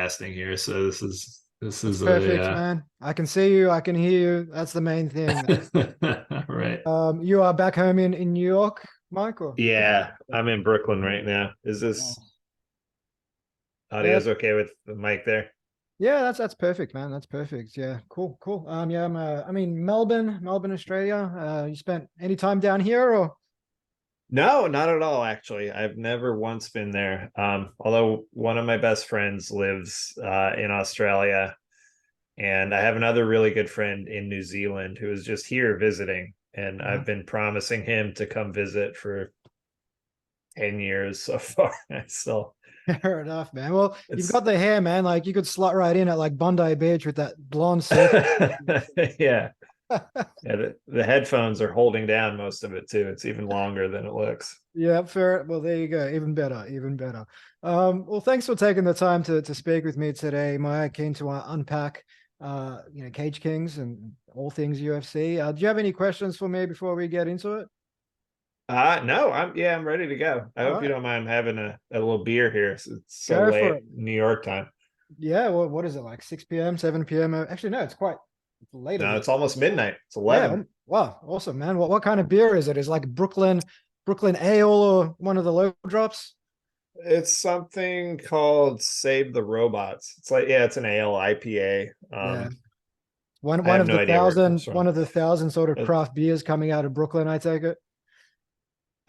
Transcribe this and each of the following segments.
podcasting here, so this That's is perfect, a man. I can see you, I can hear you. That's the main thing. right. You are back home in New York, Michael. Yeah, I'm in Brooklyn right now. Is Oh. this Yeah, audio's okay with the mic there? yeah, that's perfect, man. That's perfect. Yeah, cool, cool. Yeah, I mean Melbourne, Australia. You spent any time down here or? No, not at all, actually. I've never once been there. Although one of my best friends lives in Australia, and I have another really good friend in New Zealand who is just here visiting, and Uh-huh. I've been promising him to come visit for 10 years so far. I still Fair enough, man. Well, you've it's got the hair, man. Like you could slot right in at like Bondi Beach with that blonde surfer. yeah. Yeah, the headphones are holding down most of it too. It's even longer than it looks. Yeah, fair. Well, there you go. Even better, even better. Well, thanks for taking the time to speak with me today, Maya. Keen to unpack, Cage Kings and all things UFC. Do you have any questions for me before we get into it? No, I'm ready to go. I All hope you right, don't mind having a little beer here. It's so go for late it. New York time. Yeah. Well, what is it like? 6 p.m., 7 p.m. Actually, no, it's quite later No, than. it's almost midnight. It's Yeah. 11. Wow. Awesome, man. What kind of beer is it? Is it like Brooklyn Ale or one of the local drops? It's something called Save the Robots. It's like, yeah, it's an ale IPA. Yeah. One I one have of no the idea where it thousand comes one from. of the thousand sort of Uh, craft beers coming out of Brooklyn, I take it.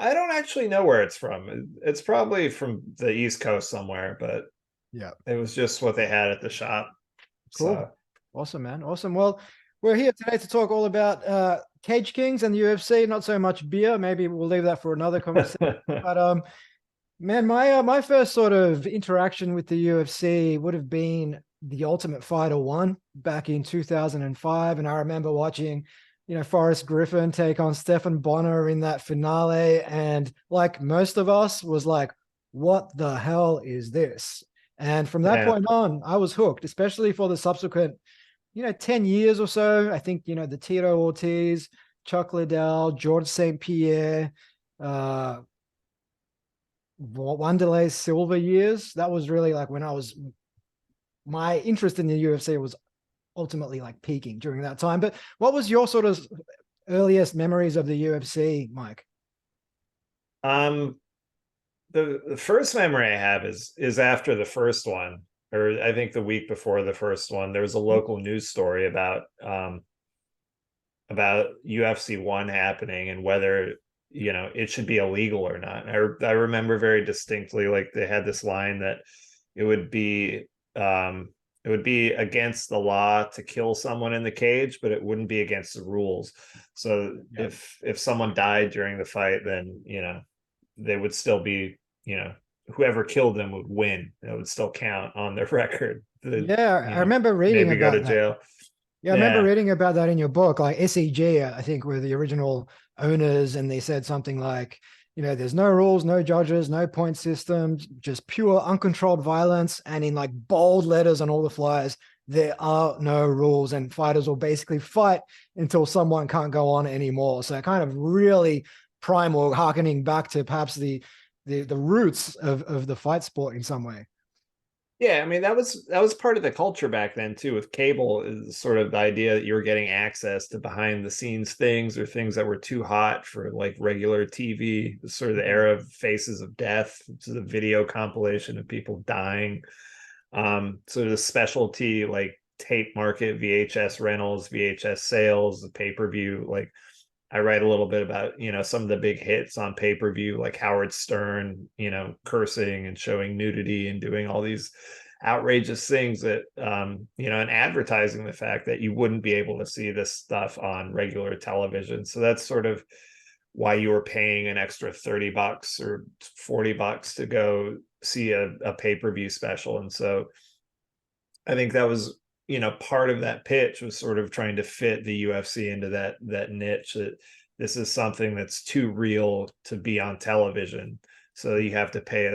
I don't actually know where it's from. It's probably from the East Coast somewhere, but Yeah. it was just what they had at the shop. Cool. So Awesome, man. Awesome. Well, we're here today to talk all about Cage Kings and the UFC, not so much beer. Maybe we'll leave that for another conversation. But man, my first sort of interaction with the UFC would have been the Ultimate Fighter 1 back in 2005. And I remember watching, Forrest Griffin take on Stephan Bonner in that finale. And like most of us was like, what the hell is this? And from that yeah, point on, I was hooked, especially for the subsequent, 10 years or so. I think, the Tito Ortiz, Chuck Liddell, George St. Pierre, uh, Wanderlei Silva years. That was really like when my interest in the UFC was ultimately like peaking during that time. But what was your sort of earliest memories of the UFC, Mike? um, the first memory I have is after the first one, or I think the week before the first one. There was a local news story about UFC one happening and whether it should be illegal or not. I remember very distinctly, like they had this line that it would be um it would be against the law to kill someone in the cage, but it wouldn't be against the rules. So Yeah. if someone died during the fight, then they would still be, whoever killed them would win. It would still count on their record. Yeah, I remember reading Maybe go to about that. jail. Yeah, I remember Yeah. reading about that in your book. Like SEG, I think, were the original owners, and they said something like, there's no rules, no judges, no point systems, just pure uncontrolled violence. And in like bold letters on all the flyers, there are no rules, and fighters will basically fight until someone can't go on anymore. So kind of really primal, harkening back to perhaps the roots of the fight sport in some way. Yeah, I mean that was part of the culture back then too. With cable, is sort of the idea that you were getting access to behind the scenes things or things that were too hot for like regular TV. Sort of the era of Faces of Death, which is a video compilation of people dying. So the specialty like tape market, VHS rentals, VHS sales, the pay-per-view. Like I write a little bit about, some of the big hits on pay-per-view, like Howard Stern, cursing and showing nudity and doing all these outrageous things that, and advertising the fact that you wouldn't be able to see this stuff on regular television. So that's sort of why you were paying an extra $30 or $40 to go see a pay-per-view special. And so I think that was, part of that pitch was sort of trying to fit the UFC into that niche, that this is something that's too real to be on television. So you have to pay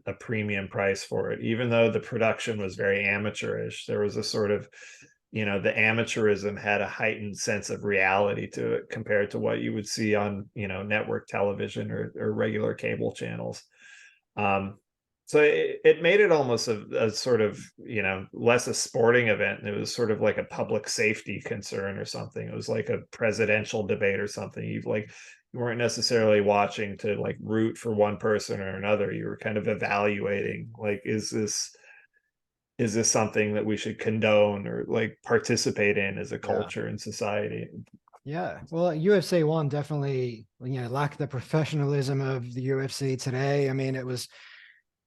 a premium price for it, even though the production was very amateurish. There was a sort of, the amateurism had a heightened sense of reality to it compared to what you would see on, network television or regular cable channels. Um, So it made it almost a sort of, less a sporting event. And it was sort of like a public safety concern or something. It was like a presidential debate or something. You weren't necessarily watching to like root for one person or another. You were kind of evaluating, like, is this something that we should condone or like participate in as a Yeah. culture in society? Yeah. Well, UFC one definitely, lacked the professionalism of the UFC today. I mean, it was,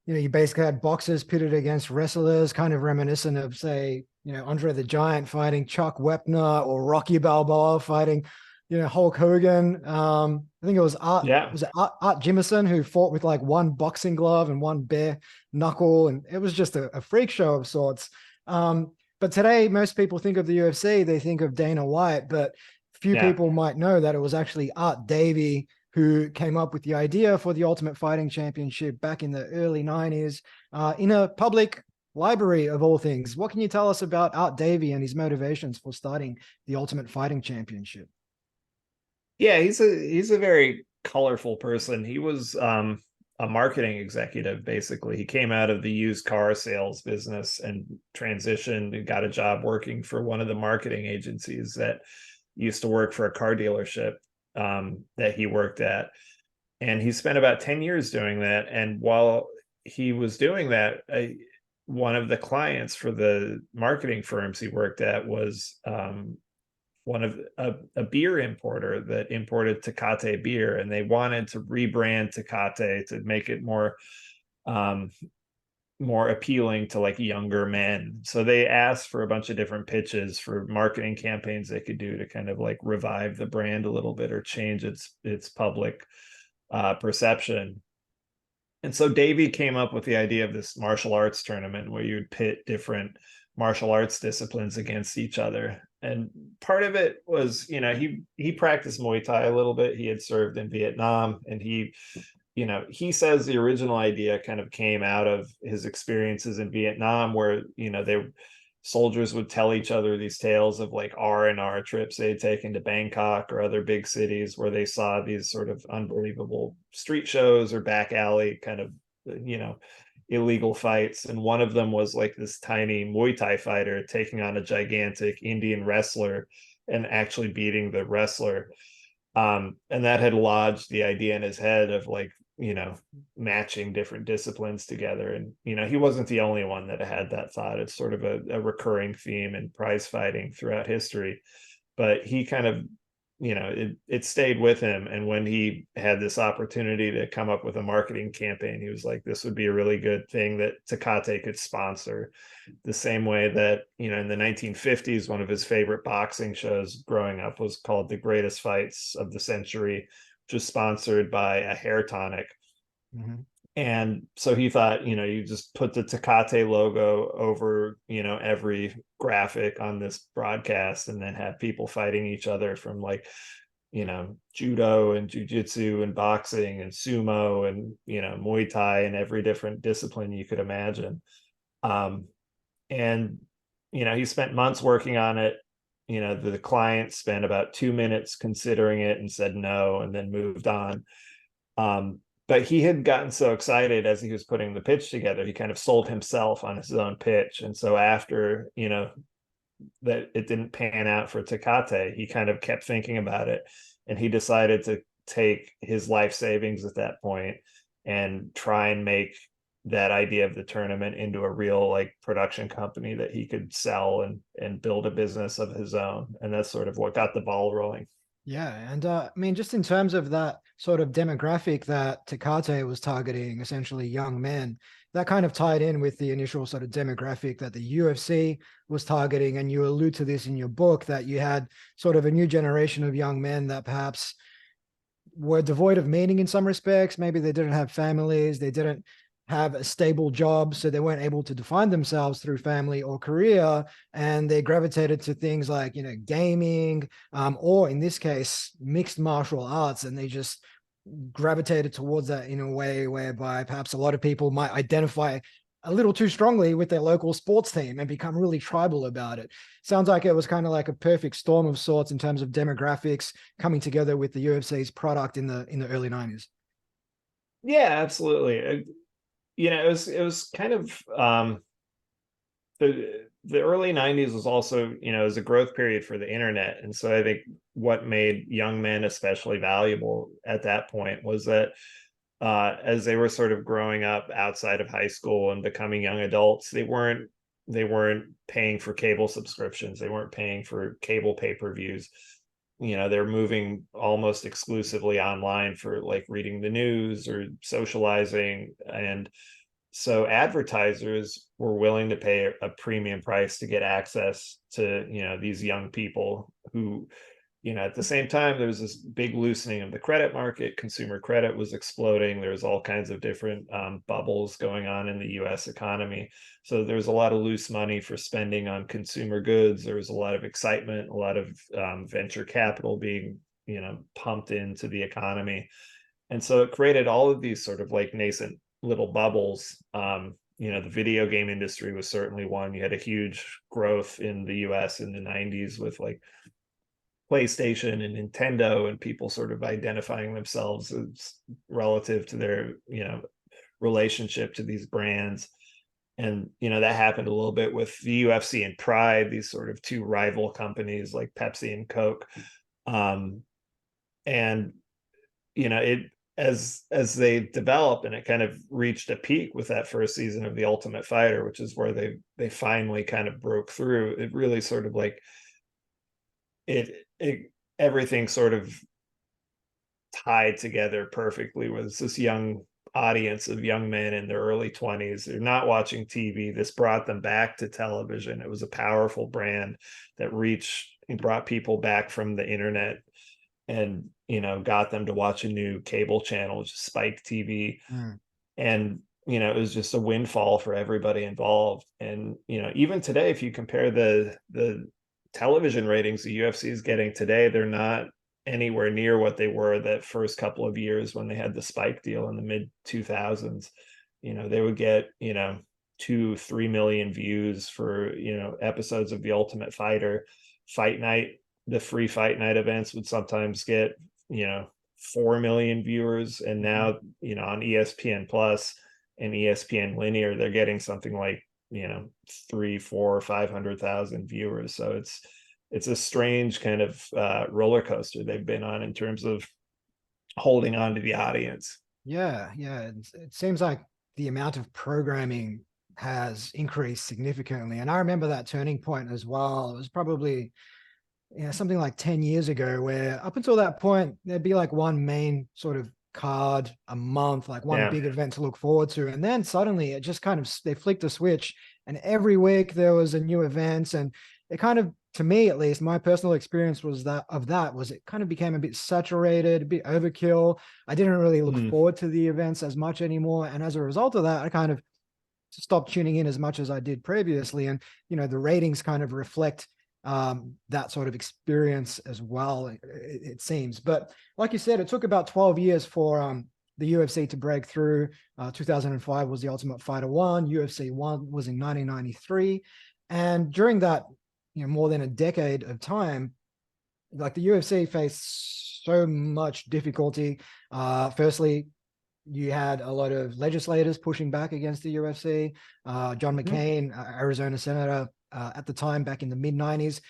you basically had boxers pitted against wrestlers, kind of reminiscent of, say, Andre the Giant fighting Chuck Wepner, or Rocky Balboa fighting, Hulk Hogan. I think it was Yeah. Art Jimmerson who fought with like one boxing glove and one bare knuckle, and it was just a freak show of sorts. But today, most people think of the UFC, they think of Dana White, but few Yeah. people might know that it was actually Art Davie who came up with the idea for the Ultimate Fighting Championship back in the early 90s in a public library of all things. What can you tell us about Art Davie and his motivations for starting the Ultimate Fighting Championship? Yeah, he's a very colorful person. He was a marketing executive, basically. He came out of the used car sales business and transitioned and got a job working for one of the marketing agencies that used to work for a car dealership that he worked at. And he spent about 10 years doing that. And while he was doing that, one of the clients for the marketing firms he worked at was one of a beer importer that imported Tecate beer, and they wanted to rebrand Tecate to make it um, more appealing to like younger men. So they asked for a bunch of different pitches for marketing campaigns they could do to kind of like revive the brand a little bit or change its public perception. And so Davey came up with the idea of this martial arts tournament where you'd pit different martial arts disciplines against each other. And part of it was, he practiced Muay Thai a little bit. He had served in Vietnam, and he says the original idea kind of came out of his experiences in Vietnam, where, soldiers would tell each other these tales of like R&R trips they had taken to Bangkok or other big cities where they saw these sort of unbelievable street shows or back alley kind of, illegal fights. And one of them was like this tiny Muay Thai fighter taking on a gigantic Indian wrestler and actually beating the wrestler. And that had lodged the idea in his head of like, matching different disciplines together. And, he wasn't the only one that had that thought. It's sort of a recurring theme in prize fighting throughout history. But he kind of, it stayed with him. And when he had this opportunity to come up with a marketing campaign, he was like, this would be a really good thing that Tecate could sponsor. The same way that, in the 1950s, one of his favorite boxing shows growing up was called The Greatest Fights of the Century, which was sponsored by a hair tonic. Mm-hmm. And so he thought, you just put the Tecate logo over, every graphic on this broadcast, and then have people fighting each other from like, judo and jujitsu and boxing and sumo and, Muay Thai and every different discipline you could imagine. And, he spent months working on it. The client spent about 2 minutes considering it and said no, and then moved on. But he had gotten so excited as he was putting the pitch together, he kind of sold himself on his own pitch. And so after, that it didn't pan out for Tecate, he kind of kept thinking about it. And he decided to take his life savings at that point and try and make that idea of the tournament into a real like production company that he could sell and build a business of his own. And that's sort of what got the ball rolling. Yeah, and I mean, just in terms of that sort of demographic that Tecate was targeting, essentially young men, that kind of tied in with the initial sort of demographic that the UFC was targeting. And you allude to this in your book, that you had sort of a new generation of young men that perhaps were devoid of meaning in some respects. Maybe they didn't have families, they didn't have a stable job, so they weren't able to define themselves through family or career, and they gravitated to things like gaming, or in this case mixed martial arts, and they just gravitated towards that in a way whereby perhaps a lot of people might identify a little too strongly with their local sports team and become really tribal about it. Sounds like it was kind of like a perfect storm of sorts in terms of demographics coming together with the UFC's product in the early 90s. Yeah, absolutely. it was kind of the early 90s was also, it was a growth period for the internet. And so I think what made young men especially valuable at that point was that as they were sort of growing up outside of high school and becoming young adults, they weren't paying for cable subscriptions. They weren't paying for cable pay-per-views. They're moving almost exclusively online for like reading the news or socializing. And so advertisers were willing to pay a premium price to get access to, these young people who, at the same time, there was this big loosening of the credit market. Consumer credit was exploding. There was all kinds of different bubbles going on in the US economy. So there was a lot of loose money for spending on consumer goods. There was a lot of excitement, a lot of venture capital being, pumped into the economy. And so it created all of these sort of like nascent little bubbles. The video game industry was certainly one. You had a huge growth in the US in the 90s with like PlayStation and Nintendo, and people sort of identifying themselves as relative to their, relationship to these brands. And, that happened a little bit with the UFC and Pride, these sort of two rival companies like Pepsi and Coke. And, it, as they developed, and it kind of reached a peak with that first season of The Ultimate Fighter, which is where they finally kind of broke through. It really sort of like it everything sort of tied together perfectly. Was this young audience of young men in their early 20s. They're not watching TV. This brought them back to television. It was a powerful brand that reached and brought people back from the internet, and got them to watch a new cable channel, which is Spike TV. And it was just a windfall for everybody involved. And even today, if you compare the television ratings the UFC is getting today, they're not anywhere near what they were that first couple of years when they had the Spike deal in the mid 2000s. They would get 2-3 million views for episodes of The Ultimate Fighter. Fight night, the free fight night events would sometimes get 4 million viewers. And now on ESPN Plus and ESPN Linear, they're getting something like 3, 4, 500,000 viewers. So it's a strange kind of roller coaster they've been on in terms of holding on to the audience. Yeah, it seems like the amount of programming has increased significantly, and I remember that turning point as well. It was probably something like 10 years ago, where up until that point there'd be like one main sort of card a month, like one big event to look forward to, and then suddenly it just kind of, they flicked a switch, and every week there was a new event. And it kind of, to me at least, my personal experience was that it kind of became a bit saturated, a bit overkill. I didn't really look forward to the events as much anymore, and as a result of that, I kind of stopped tuning in as much as I did previously. And the ratings kind of reflect that sort of experience as well, it seems. But like you said, it took about 12 years for the UFC to break through. 2005 was the Ultimate Fighter 1. UFC 1 was in 1993. And during that, more than a decade of time, like the UFC faced so much difficulty. Firstly, you had a lot of legislators pushing back against the UFC. John McCain, Arizona senator, at the time, back in the mid 90s,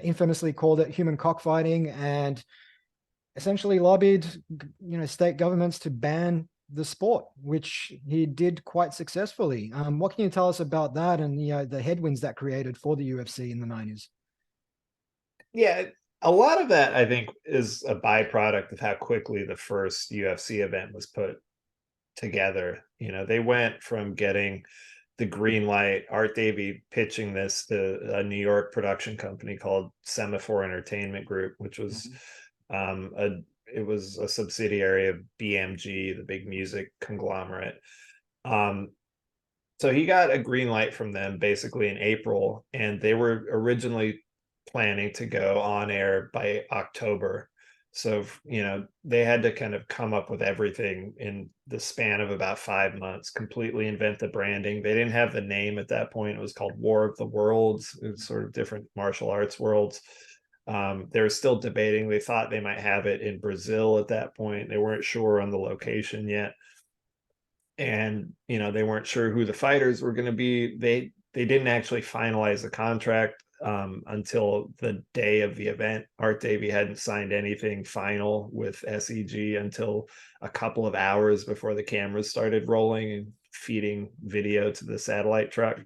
infamously called it human cockfighting, and essentially lobbied, state governments to ban the sport, which he did quite successfully. What can you tell us about that, and the headwinds that created for the UFC in the 90s? Yeah, a lot of that I think is a byproduct of how quickly the first UFC event was put together. They went from getting the green light, Art Davie pitching this to a New York production company called Semaphore Entertainment Group, which was it was a subsidiary of BMG, the big music conglomerate. So he got a green light from them basically in April, and they were originally planning to go on air by October. So, they had to kind of come up with everything in the span of about 5 months, completely invent the branding. They didn't have the name at that point. It was called War of the Worlds. It was sort of different martial arts worlds. They were still debating. They thought they might have it in Brazil at that point. They weren't sure on the location yet. and they weren't sure who the fighters were going to be. They didn't actually finalize the contract until the day of the event. Art Davie hadn't signed anything final with SEG until a couple of hours before the cameras started rolling and feeding video to the satellite truck.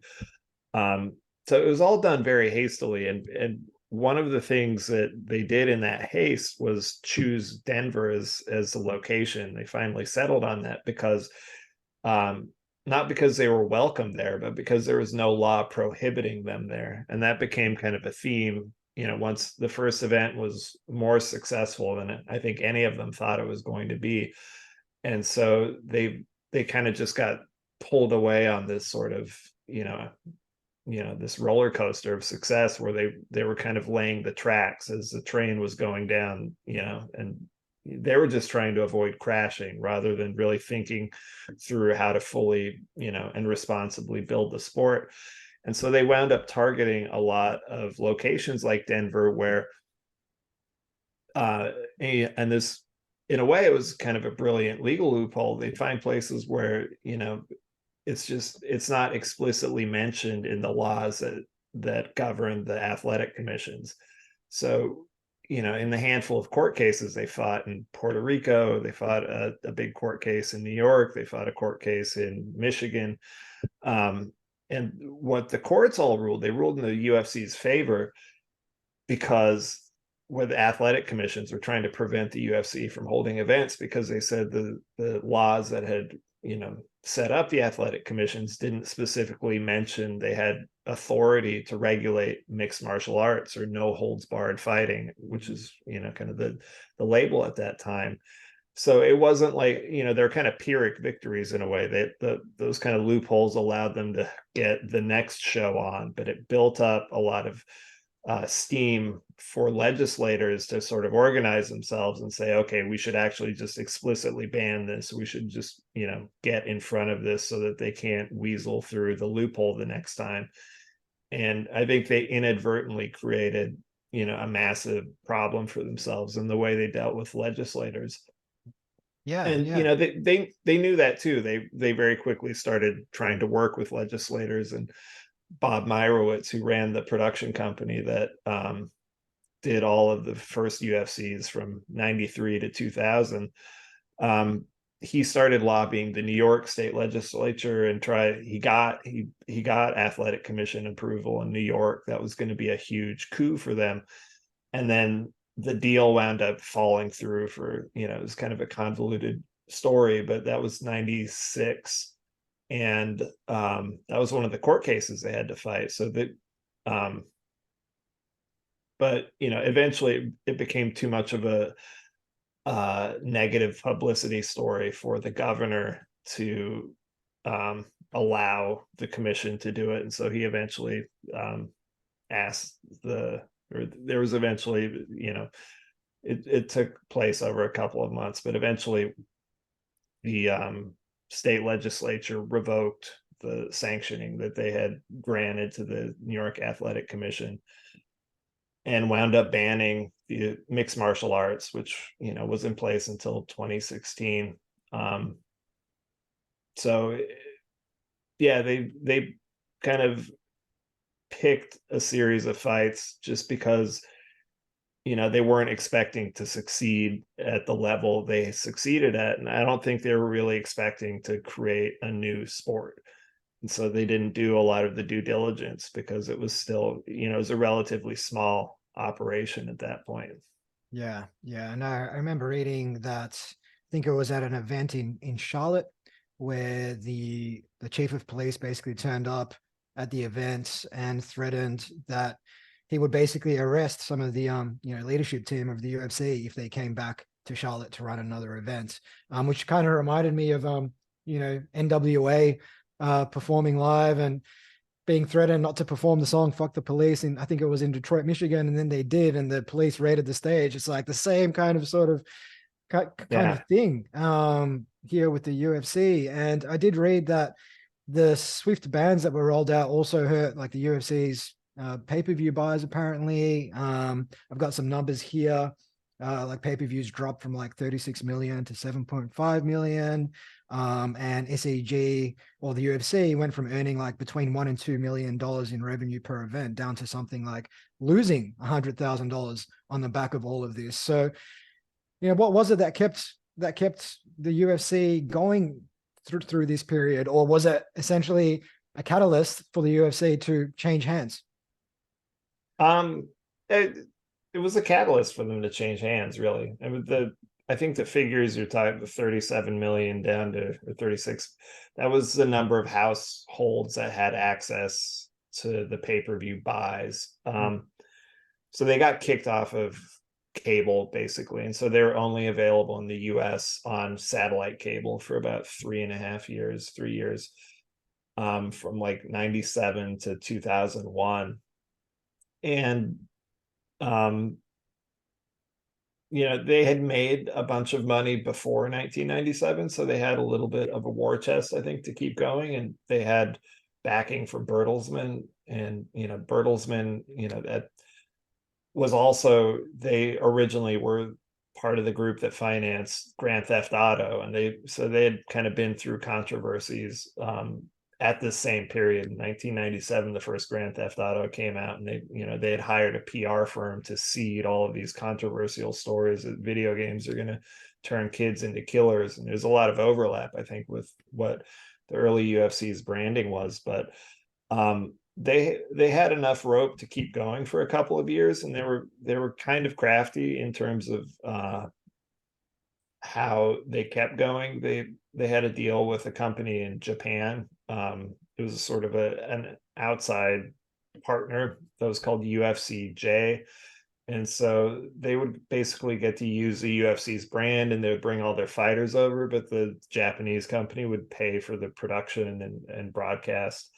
So it was all done very hastily, and one of the things that they did in that haste was choose Denver as the location. They finally settled on that because not because they were welcome there, but because there was no law prohibiting them there. And that became kind of a theme, once the first event was more successful than I think any of them thought it was going to be. And so they kind of just got pulled away on this sort of, this roller coaster of success where they were kind of laying the tracks as the train was going down, and they were just trying to avoid crashing rather than really thinking through how to fully, and responsibly build the sport. And so they wound up targeting a lot of locations like Denver where, and this, in a way, it was kind of a brilliant legal loophole. They'd find places where, it's not explicitly mentioned in the laws that govern the athletic commissions. So, in the handful of court cases they fought in Puerto Rico, they fought a big court case in New York, they fought a court case in Michigan. And what the courts all ruled, they ruled in the UFC's favor because where the athletic commissions were trying to prevent the UFC from holding events, because they said the laws that had, set up the athletic commissions didn't specifically mention they had authority to regulate mixed martial arts or no holds barred fighting, which is, kind of the label at that time. So it wasn't like, they're kind of Pyrrhic victories in a way. Those kind of loopholes allowed them to get the next show on, but it built up a lot of steam for legislators to sort of organize themselves and say, okay, we should actually just explicitly ban this. We should just, get in front of this so that they can't weasel through the loophole the next time. And I think they inadvertently created, a massive problem for themselves in the way they dealt with legislators. Yeah, And yeah. they knew that too. They very quickly started trying to work with legislators, and Bob Meyerowitz, who ran the production company that did all of the first UFCs from 93 to 2000, he started lobbying the New York state legislature and he got athletic commission approval in New York. That was going to be a huge coup for them. And then the deal wound up falling through for, it was kind of a convoluted story, but that was 96. And that was one of the court cases they had to fight. So that, but eventually it became too much of a negative publicity story for the governor to allow the commission to do it, and so he eventually asked there was eventually, it took place over a couple of months, but eventually the state legislature revoked the sanctioning that they had granted to the New York Athletic Commission and wound up banning the mixed martial arts, which, was in place until 2016. So yeah, they kind of picked a series of fights just because, they weren't expecting to succeed at the level they succeeded at. And I don't think they were really expecting to create a new sport. And so they didn't do a lot of the due diligence because it was still, it was a relatively small operation at that point. Yeah, yeah. And I remember reading that, I think it was at an event in Charlotte where the chief of police basically turned up at the event and threatened that he would basically arrest some of the leadership team of the UFC if they came back to Charlotte to run another event, which kind of reminded me of NWA performing live and being threatened not to perform the song "Fuck the Police," and I think it was in Detroit, Michigan, and then they did, and the police raided the stage. It's like the same kind of thing here with the UFC. And I did read that the Swift bans that were rolled out also hurt like the UFC's pay-per-view buys apparently. I've got some numbers here. Like pay-per-views dropped from like 36 million to 7.5 million. And SEG or the UFC went from earning like between $1 and $2 million in revenue per event down to something like losing $100,000 on the back of all of this. So, what was it that kept the UFC going through this period, or was it essentially a catalyst for the UFC to change hands? Um, it was a catalyst for them to change hands, really. I think the figures you're talking, the 37 million down to or 36, that was the number of households that had access to the pay-per-view buys. So they got kicked off of cable basically, and so they were only available in the US on satellite cable for about 3 years, from like 97 to 2001. And um they had made a bunch of money before 1997, so they had a little bit of a war chest, I think, to keep going, and they had backing from Bertelsmann, and Bertelsmann, that was also, they originally were part of the group that financed Grand Theft Auto, and they had kind of been through controversies at this same period. In 1997, the first Grand Theft Auto came out, and they had hired a PR firm to seed all of these controversial stories that video games are going to turn kids into killers. And there's a lot of overlap, I think, with what the early UFC's branding was, but they had enough rope to keep going for a couple of years, and they were kind of crafty in terms of how they kept going. They had a deal with a company in Japan. It was sort of an outside partner that was called UFCJ. And so they would basically get to use the UFC's brand, and they would bring all their fighters over, but the Japanese company would pay for the production and broadcast.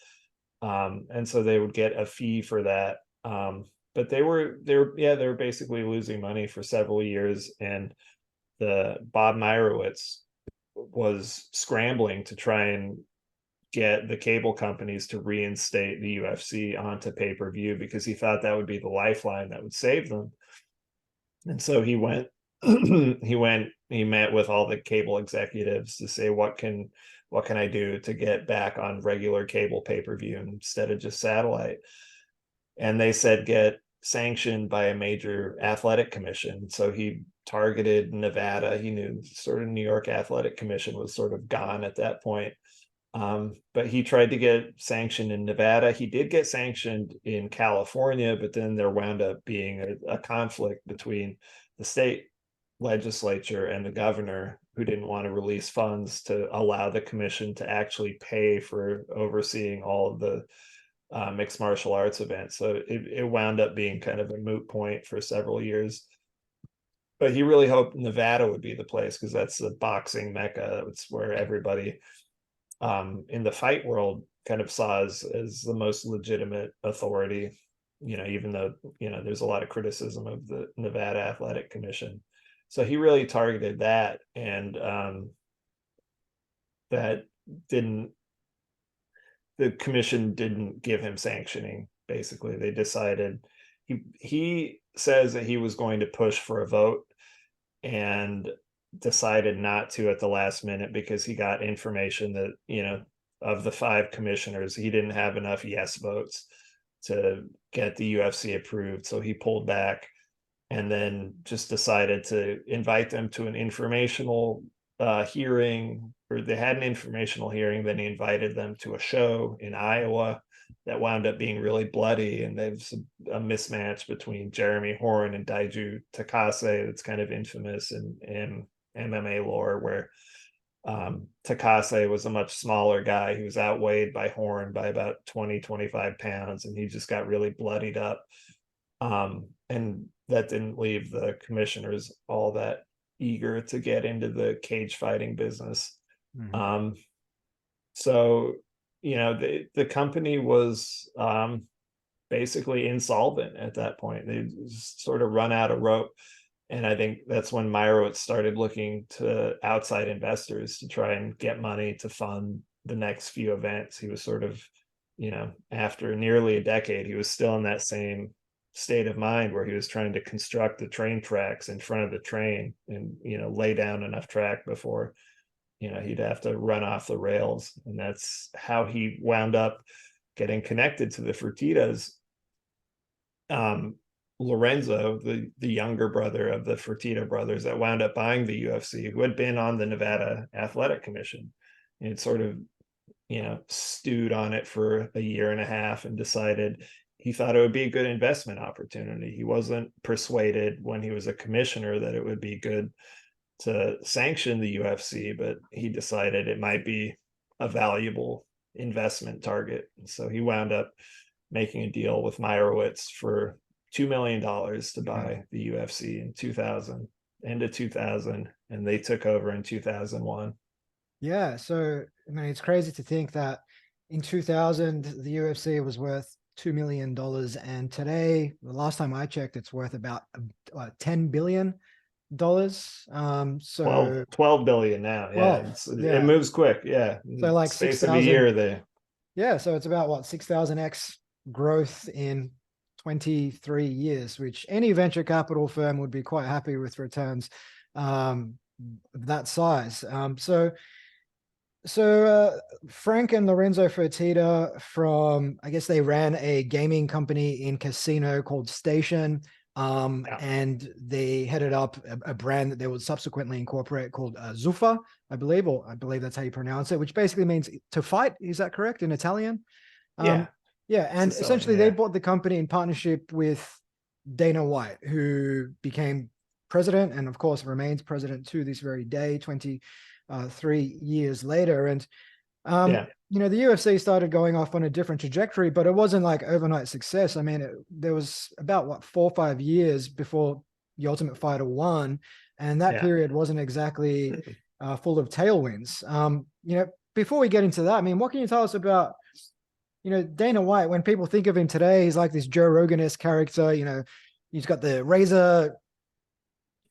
And so they would get a fee for that. But they were basically losing money for several years, and the Bob Meyerowitz was scrambling to try and get the cable companies to reinstate the UFC onto pay-per-view, because he thought that would be the lifeline that would save them. And so he went he met with all the cable executives to say, what can I do to get back on regular cable pay-per-view instead of just satellite? And they said, get sanctioned by a major athletic commission. So he targeted Nevada. He knew sort of New York Athletic Commission was sort of gone at that point. But he tried to get sanctioned in Nevada. He did get sanctioned in California, but then there wound up being a conflict between the state legislature and the governor, who didn't want to release funds to allow the commission to actually pay for overseeing all of the mixed martial arts events. So it wound up being kind of a moot point for several years. But he really hoped Nevada would be the place, because that's the boxing mecca. It's where everybody in the fight world kind of saw as the most legitimate authority, even though, there's a lot of criticism of the Nevada Athletic Commission. So he really targeted that, and that the commission didn't give him sanctioning. Basically, they decided, he says that he was going to push for a vote, and decided not to at the last minute, because he got information that, of the 5 commissioners, he didn't have enough yes votes to get the UFC approved. So he pulled back, and then just decided to invite them to an informational hearing, or they had an informational hearing. Then he invited them to a show in Iowa that wound up being really bloody, and there's a mismatch between Jeremy Horn and Daiju Takase that's kind of infamous in MMA lore, where Takase was a much smaller guy. He was outweighed by Horn by about 20-25 pounds, and he just got really bloodied up. And that didn't leave the commissioners all that eager to get into the cage fighting business. Mm-hmm. So the company was basically insolvent at that point. They sort of run out of rope. And I think that's when Meyerowitz started looking to outside investors to try and get money to fund the next few events. He was sort of, after nearly a decade, he was still in that same state of mind where he was trying to construct the train tracks in front of the train and, lay down enough track before, he'd have to run off the rails. And that's how he wound up getting connected to the Fertittas. Lorenzo, the younger brother of the Fertitta brothers that wound up buying the UFC, who had been on the Nevada Athletic Commission, and had sort of, stewed on it for a year and a half and decided he thought it would be a good investment opportunity. He wasn't persuaded when he was a commissioner that it would be good to sanction the UFC, but he decided it might be a valuable investment target. So he wound up making a deal with Meyerowitz for $2 million to buy the UFC in 2000, end of 2000, and they took over in 2001. Yeah, so I mean, it's crazy to think that in 2000 the UFC was worth $2 million, and today, the last time I checked, it's worth about $10 billion. So 12 billion now. Yeah, yeah. It moves quick. Yeah, So like space of a year there. Yeah, so it's about what, 6,000x growth in 23 years, which any venture capital firm would be quite happy with returns that size. So Frank and Lorenzo Fertitta I guess they ran a gaming company in Casino called Station. And they headed up a brand that they would subsequently incorporate called Zuffa, I believe that's how you pronounce it, which basically means to fight. Is that correct in Italian? Yeah. Yeah. And essentially they bought the company in partnership with Dana White, who became president and of course remains president to this very day, 23 years later. And the UFC started going off on a different trajectory, but it wasn't like overnight success. I mean, there was about 4 or 5 years before the Ultimate Fighter won, and that period wasn't exactly full of tailwinds. Before we get into that, I mean, what can you tell us about, Dana White? When people think of him today, he's like this Joe Rogan-esque character. He's got the razor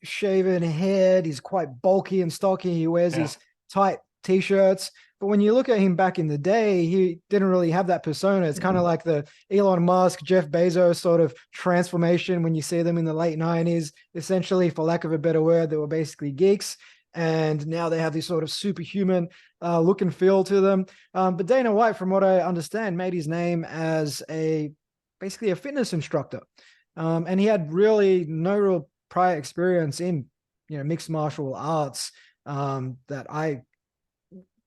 shaven head. He's quite bulky and stocky. He wears these tight t-shirts. But when you look at him back in the day, he didn't really have that persona. It's kind of like the Elon Musk, Jeff Bezos sort of transformation when you see them in the late 90s, essentially, for lack of a better word, they were basically geeks. And now they have this sort of superhuman look and feel to them. But Dana White, from what I understand, made his name as basically a fitness instructor. And he had really no real prior experience in, mixed martial arts that I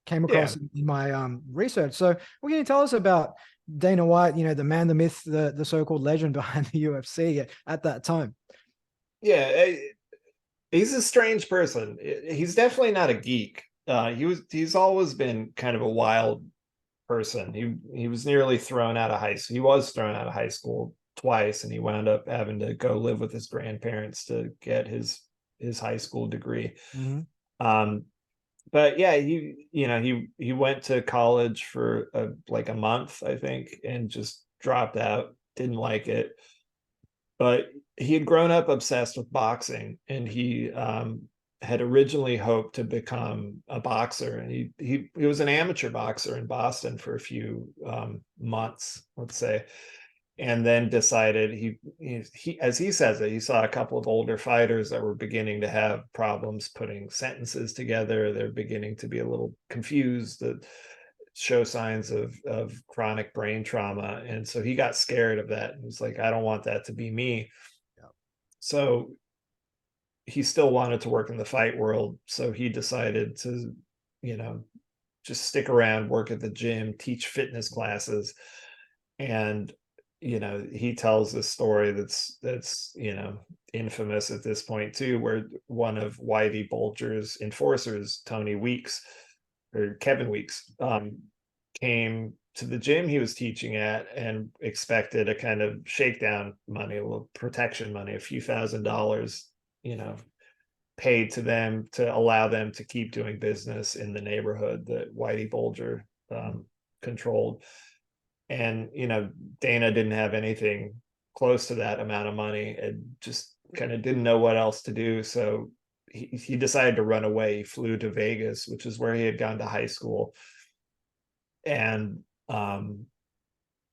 came across in my research. So what can you tell us about Dana White, the man, the myth, the so-called legend behind the UFC at that time? Yeah, he's a strange person. He's definitely not a geek. He's always been kind of a wild person. He was nearly thrown out of high school. He was thrown out of high school twice, and he wound up having to go live with his grandparents to get his high school degree. Mm-hmm. But yeah, he went to college for like a month, I think, and just dropped out. Didn't like it. But he had grown up obsessed with boxing, and he had originally hoped to become a boxer. And he was an amateur boxer in Boston for a few months, let's say, and then decided he as he says it, he saw a couple of older fighters that were beginning to have problems putting sentences together. They're beginning to be a little confused, that show signs of chronic brain trauma. And so he got scared of that. He's like, I don't want that to be me. So he still wanted to work in the fight world. So he decided to, just stick around, work at the gym, teach fitness classes. And he tells this story that's infamous at this point too, where one of Whitey Bulger's enforcers, Tony Weeks or Kevin Weeks, came to the gym he was teaching at and expected a kind of shakedown money, a little protection money, a few $1,000s, paid to them to allow them to keep doing business in the neighborhood that Whitey Bulger controlled. And Dana didn't have anything close to that amount of money and just kind of didn't know what else to do. So he decided to run away. He flew to Vegas, which is where he had gone to high school, and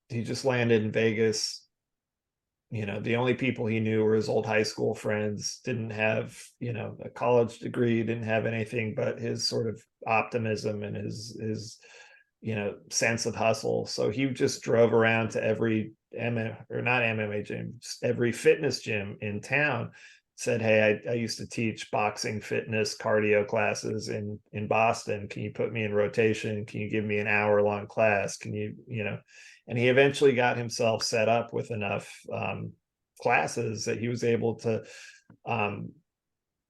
he just landed in Vegas, the only people he knew were his old high school friends, didn't have, a college degree, didn't have anything but his sort of optimism and his sense of hustle. So he just drove around to every or not MMA gym, every fitness gym in town, said, hey, I used to teach boxing, fitness, cardio classes in Boston. Can you put me in rotation? Can you give me an hour-long class? Can you, and he eventually got himself set up with enough classes that he was able to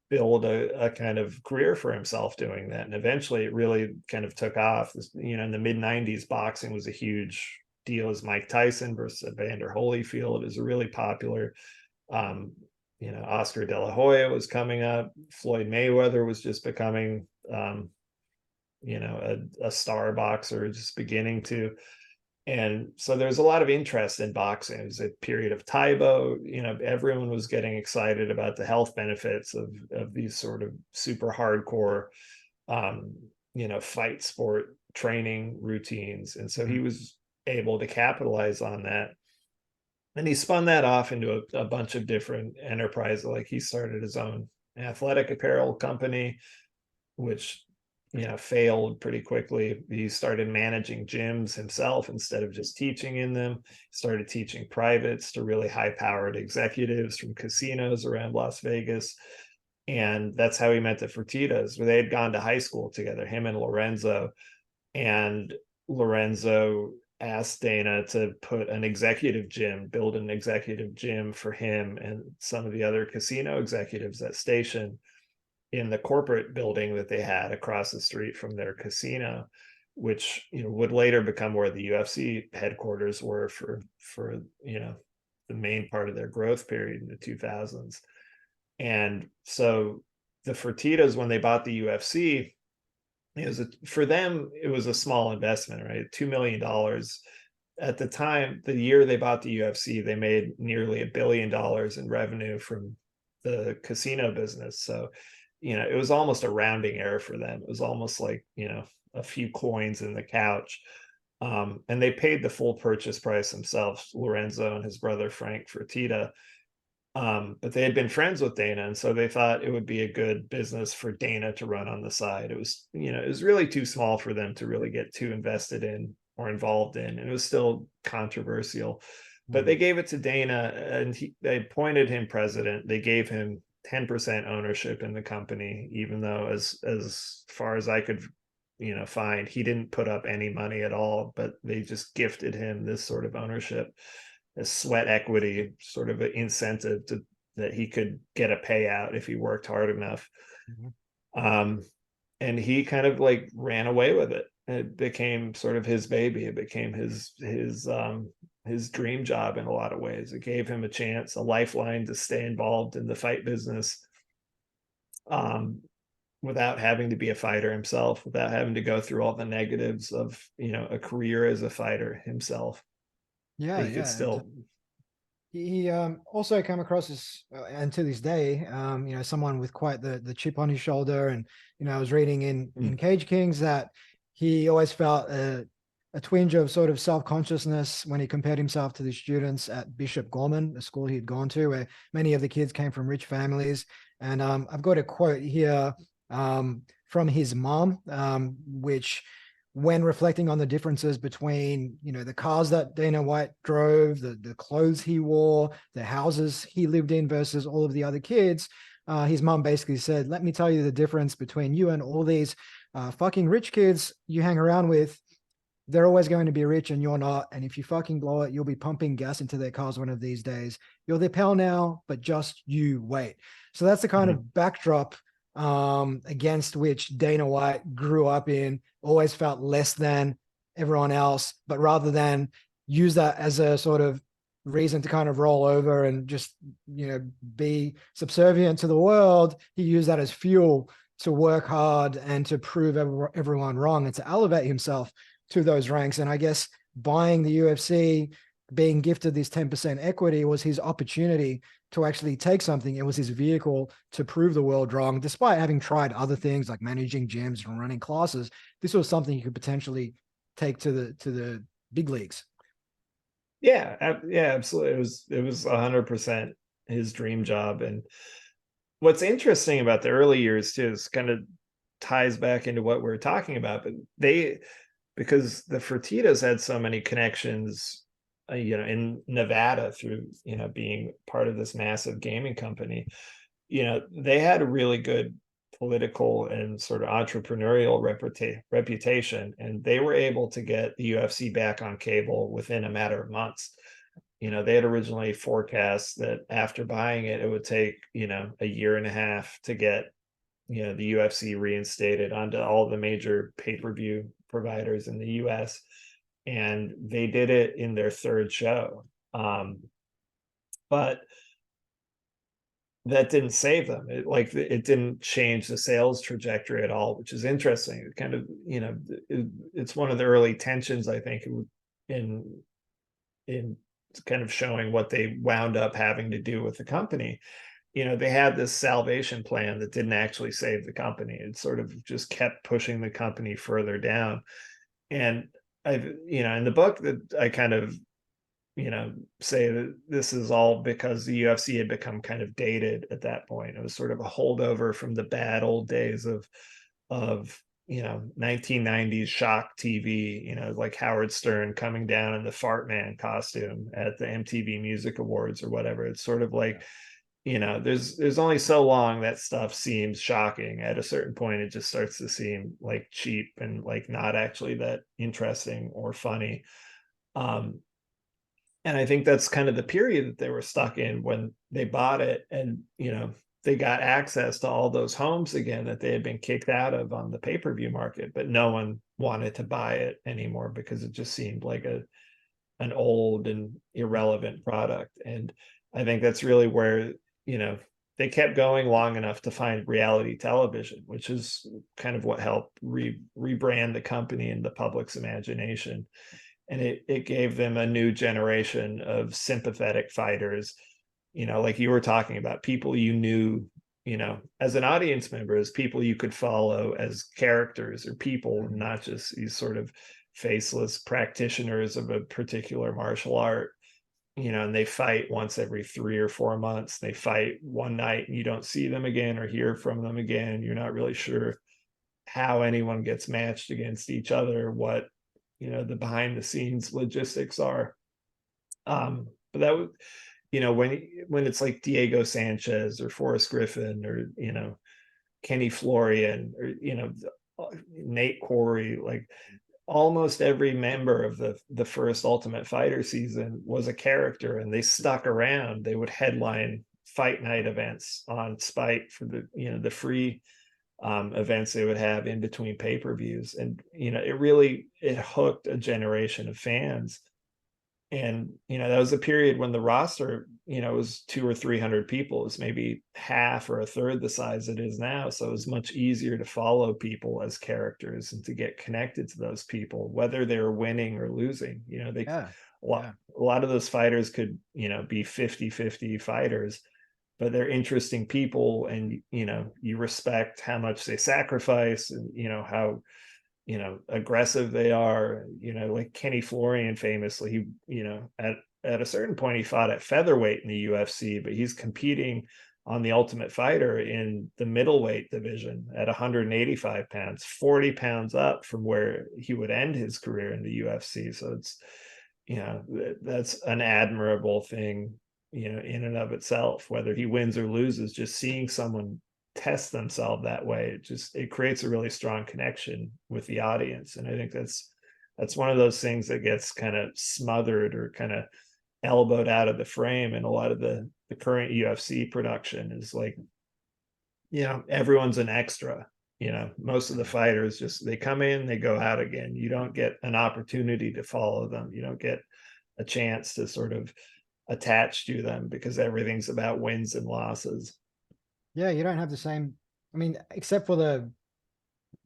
build a kind of career for himself doing that. And eventually it really kind of took off. In the mid 90s, boxing was a huge deal. As Mike Tyson versus Evander Holyfield. It was a really popular, Oscar De La Hoya was coming up. Floyd Mayweather was just becoming, a star boxer, just beginning to. And so there's a lot of interest in boxing. It was a period of Taibo. Everyone was getting excited about the health benefits of these sort of super hardcore, fight sport training routines. And so he was able to capitalize on that. And he spun that off into a bunch of different enterprises. Like he started his own athletic apparel company, which failed pretty quickly. He started managing gyms himself instead of just teaching in them. He started teaching privates to really high-powered executives from casinos around Las Vegas. And that's how he met the Fertittas, where they had gone to high school together, him and Lorenzo. And Lorenzo asked Dana to build an executive gym for him and some of the other casino executives at Station in the corporate building that they had across the street from their casino, which would later become where the UFC headquarters were for the main part of their growth period in the 2000s. And so the Fertittas, when they bought the UFC, for them it was a small investment, right? $2 million. At the time, the year they bought the UFC, they made nearly $1 billion in revenue from the casino business. So it was almost a rounding error for them. It was almost like, a few coins in the couch. And they paid the full purchase price themselves, Lorenzo and his brother, Frank Fertitta. But they had been friends with Dana. And so they thought it would be a good business for Dana to run on the side. It was, it was really too small for them to really get too invested in or involved in. And it was still controversial. But they gave it to Dana, and they appointed him president. They gave him 10% ownership in the company, even though as far as I could find, he didn't put up any money at all, but they just gifted him this sort of ownership as sweat equity, sort of an incentive that he could get a payout if he worked hard enough. And he kind of like ran away with it. It became sort of his baby. It became his dream job in a lot of ways. It gave him a chance, a lifeline to stay involved in the fight business, without having to be a fighter himself, without having to go through all the negatives of a career as a fighter himself. Yeah, he could still. He also came across as, and to this day, someone with quite the chip on his shoulder. And I was reading in Cage Kings that he always felt a twinge of sort of self-consciousness when he compared himself to the students at Bishop Gorman, the school he had gone to, where many of the kids came from rich families. And I've got a quote here from his mom, which, when reflecting on the differences between, the cars that Dana White drove, the clothes he wore, the houses he lived in versus all of the other kids, his mom basically said, let me tell you the difference between you and all these fucking rich kids you hang around with. They're always going to be rich and you're not. And if you fucking blow it, you'll be pumping gas into their cars one of these days. You're their pal now, but just you wait. So that's the kind of backdrop against which Dana White grew up in, always felt less than everyone else, but rather than use that as a sort of reason to kind of roll over and just, be subservient to the world, he used that as fuel to work hard and to prove everyone wrong and to elevate himself to those ranks. And I guess buying the UFC, being gifted this 10% equity, was his opportunity to actually take something. It was his vehicle to prove the world wrong, despite having tried other things like managing gyms and running classes. This was something he could potentially take to the big leagues. Yeah, absolutely. It was 100% his dream job. And what's interesting about the early years too is kind of ties back into what we are talking about, but because the Fertitas had so many connections, in Nevada through, being part of this massive gaming company, they had a really good political and sort of entrepreneurial reputation, and they were able to get the UFC back on cable within a matter of months. They had originally forecast that after buying it, it would take, a year and a half to get, the UFC reinstated onto all the major pay-per-view providers in the US. And they did it in their third show. But that didn't save them. It didn't change the sales trajectory at all, which is interesting. It kind of, it's one of the early tensions, I think, in kind of showing what they wound up having to do with the company. They had this salvation plan that didn't actually save the company. It sort of just kept pushing the company further down. And I've, in the book that I kind of, say that this is all because the UFC had become kind of dated at that point. It was sort of a holdover from the bad old days of 1990s shock TV, like Howard Stern coming down in the fart man costume at the MTV Music Awards or whatever. It's sort of like, there's only so long that stuff seems shocking. At a certain point, it just starts to seem like cheap and like not actually that interesting or funny. And I think that's kind of the period that they were stuck in when they bought it, and they got access to all those homes again that they had been kicked out of on the pay-per-view market, but no one wanted to buy it anymore because it just seemed like an old and irrelevant product. And I think that's really where, they kept going long enough to find reality television, which is kind of what helped rebrand the company in the public's imagination. And it gave them a new generation of sympathetic fighters, like you were talking about, people you knew, as an audience member, as people you could follow as characters or people, not just these sort of faceless practitioners of a particular martial art. And they fight once every 3 or 4 months. They fight one night and you don't see them again or hear from them again. You're not really sure how anyone gets matched against each other, what, the behind the scenes logistics are. But that would, when it's like Diego Sanchez or Forrest Griffin or, Kenny Florian or, Nate Corey, like almost every member of the first Ultimate Fighter season was a character, and they stuck around. They would headline fight night events on Spite for the free events they would have in between pay-per-views. And it hooked a generation of fans. And that was a period when the roster was 200 or 300 people. It was maybe half or a third the size it is now, so it was much easier to follow people as characters and to get connected to those people, whether they were winning or losing. A lot of those fighters could be 50-50 fighters, but they're interesting people, and you respect how much they sacrifice, and how aggressive they are. Like Kenny Florian famously, he at a certain point he fought at featherweight in the UFC, but he's competing on the Ultimate Fighter in the middleweight division at 185 pounds, 40 pounds up from where he would end his career in the UFC. So it's that's an admirable thing in and of itself. Whether he wins or loses, just seeing someone test themselves that way, it creates a really strong connection with the audience. And I think that's one of those things that gets kind of smothered or kind of elbowed out of the frame in a lot of the current UFC production. Is like, everyone's an extra. Most of the fighters just, they come in, they go out again. You don't get an opportunity to follow them. You don't get a chance to sort of attach to them because everything's about wins and losses. Yeah, you don't have the same. I mean, except for the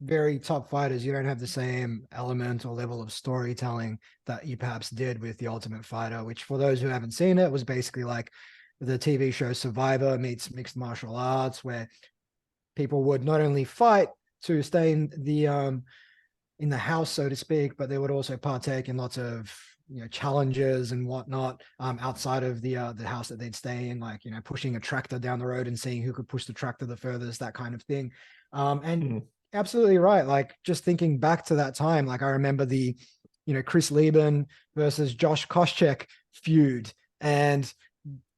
very top fighters, you don't have the same element or level of storytelling that you perhaps did with the Ultimate Fighter, which, for those who haven't seen it, was basically like the TV show Survivor meets mixed martial arts, where people would not only fight to stay in the house, so to speak, but they would also partake in lots of challenges and whatnot, outside of the house that they'd stay in, like, pushing a tractor down the road and seeing who could push the tractor the furthest, that kind of thing. And absolutely right. Like, just thinking back to that time, like, I remember the, Chris Lieben versus Josh Koscheck feud, and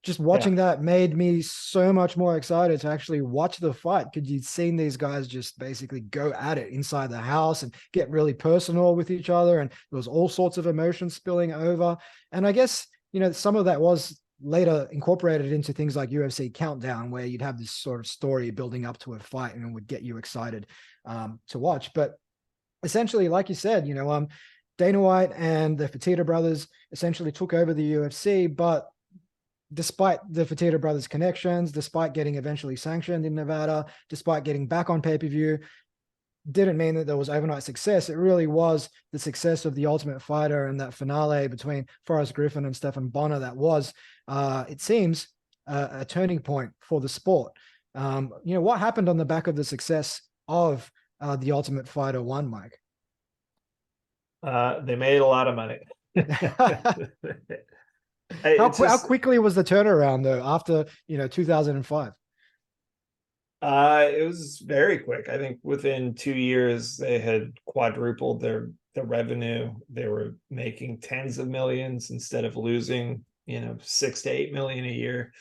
just watching that made me so much more excited to actually watch the fight, because you'd seen these guys just basically go at it inside the house and get really personal with each other. And there was all sorts of emotions spilling over. And I guess, some of that was later incorporated into things like UFC Countdown, where you'd have this sort of story building up to a fight and it would get you excited to watch. But essentially, like you said, Dana White and the Fertitta brothers essentially took over the UFC, but despite the Fertitta brothers' connections, despite getting eventually sanctioned in Nevada, despite getting back on pay-per-view, didn't mean that there was overnight success. It really was the success of The Ultimate Fighter and that finale between Forrest Griffin and Stephan Bonnar that was, it seems, a turning point for the sport. What happened on the back of the success of The Ultimate Fighter 1, Mike? They made a lot of money. How quickly was the turnaround, though, after 2005? It was very quick. I think within 2 years they had quadrupled their revenue. They were making tens of millions instead of losing 6 to 8 million a year.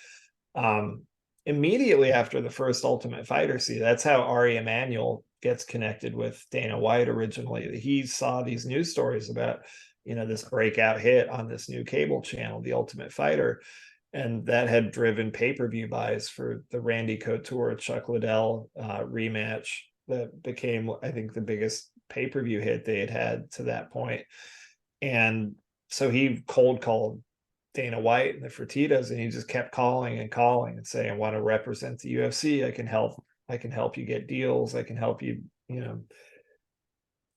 Immediately after the first Ultimate Fighter season, that's how Ari Emanuel gets connected with Dana White originally. He saw these news stories about this breakout hit on this new cable channel, The Ultimate Fighter, and that had driven pay-per-view buys for the Randy Couture Chuck Liddell rematch that became, I think, the biggest pay-per-view hit they had to that point. And so he cold called Dana White and the Fertittas, and he just kept calling and saying, I want to represent the UFC. I can help you get deals. I can help you,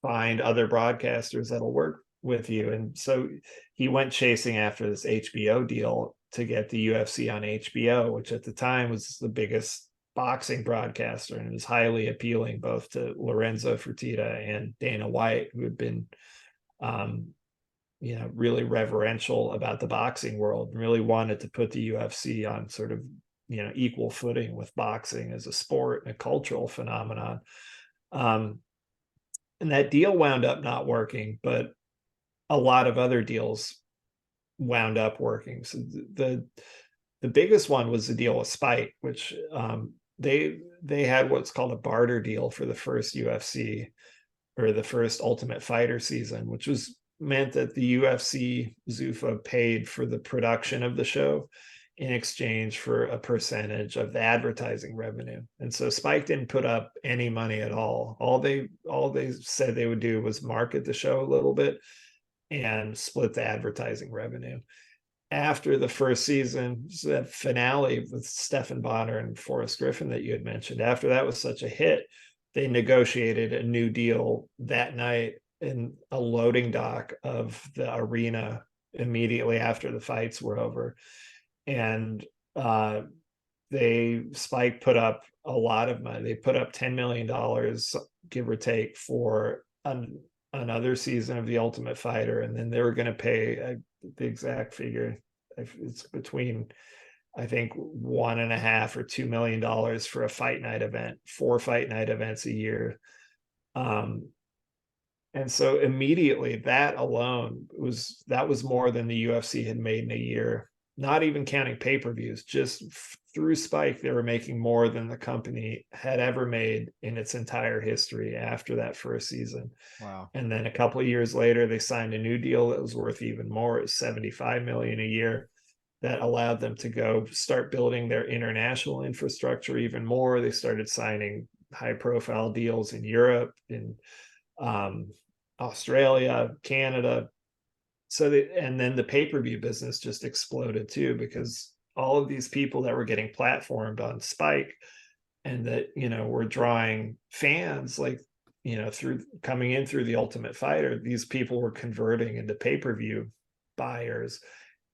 find other broadcasters that'll work with you. And so he went chasing after this HBO deal to get the UFC on HBO, which at the time was the biggest boxing broadcaster, and it was highly appealing both to Lorenzo Fertitta and Dana White, who had been really reverential about the boxing world and really wanted to put the UFC on sort of equal footing with boxing as a sport and a cultural phenomenon. And that deal wound up not working, but a lot of other deals wound up working. So the biggest one was the deal with Spike, which they had what's called a barter deal for the first UFC, or the first Ultimate Fighter season, which was meant that the UFC Zuffa paid for the production of the show in exchange for a percentage of the advertising revenue. And so Spike didn't put up any money at all. All they said they would do was market the show a little bit and split the advertising revenue. After the first season, that finale with Stephan Bonnar and Forrest Griffin that you had mentioned, after that was such a hit, they negotiated a new deal that night in a loading dock of the arena immediately after the fights were over. And Spike put up a lot of money. They put up $10 million, give or take, for another season of The Ultimate Fighter. And then they were going to pay the exact figure. It's between, I think, $1.5 or $2 million for a fight night event, 4 fight night events a year. And so immediately that alone was more than the UFC had made in a year, not even counting pay-per-views. Just through Spike, they were making more than the company had ever made in its entire history after that first season. Wow. And then a couple of years later, they signed a new deal that was worth even more. It was $75 million a year. That allowed them to go start building their international infrastructure even more. They started signing high-profile deals in Europe, in Australia, Canada. And then the pay-per-view business just exploded too, because all of these people that were getting platformed on Spike and that, were drawing fans, like, through coming in through the Ultimate Fighter, these people were converting into pay-per-view buyers.